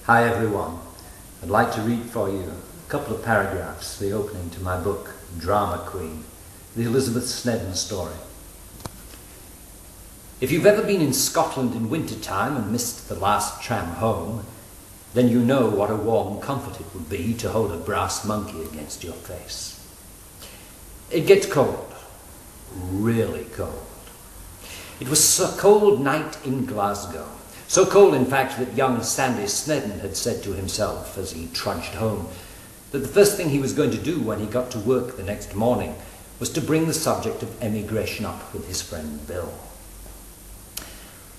Hi everyone. I'd like to read for you a couple of paragraphs, the opening to my book, Drama Queen, the Elizabeth Snedden story. If you've ever been in Scotland in winter time and missed the last tram home, then you know what a warm comfort it would be to hold a brass monkey against your face. It gets cold, really cold. It was a cold night in Glasgow. So cold, in fact, that young Sandy Snedden had said to himself as he trudged home that the first thing he was going to do when he got to work the next morning was to bring the subject of emigration up with his friend Bill.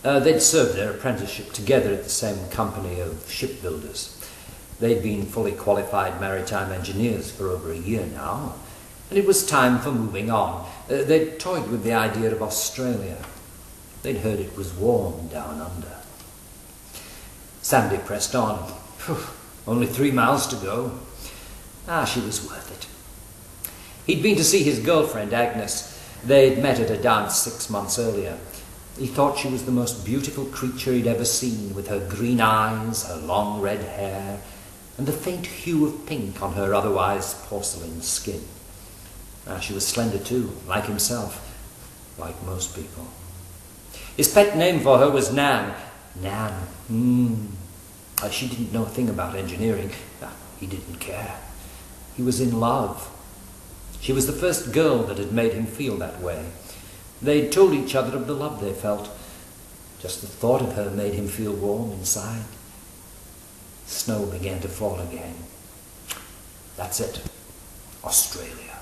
They'd served their apprenticeship together at the same company of shipbuilders. They'd been fully qualified maritime engineers for over a year now, and it was time for moving on. They'd toyed with the idea of Australia. They'd heard it was warm down under. Sandy pressed on. Only 3 miles to go. She was worth it. He'd been to see his girlfriend, Agnes. They'd met at a dance 6 months earlier. He thought she was the most beautiful creature he'd ever seen, with her green eyes, her long red hair, and the faint hue of pink on her otherwise porcelain skin. She was slender too, like himself, like most people. His pet name for her was Nan. Nan. She didn't know a thing about engineering. He didn't care. He was in love. She was the first girl that had made him feel that way. They'd told each other of the love they felt. Just the thought of her made him feel warm inside. Snow began to fall again. That's it. Australia.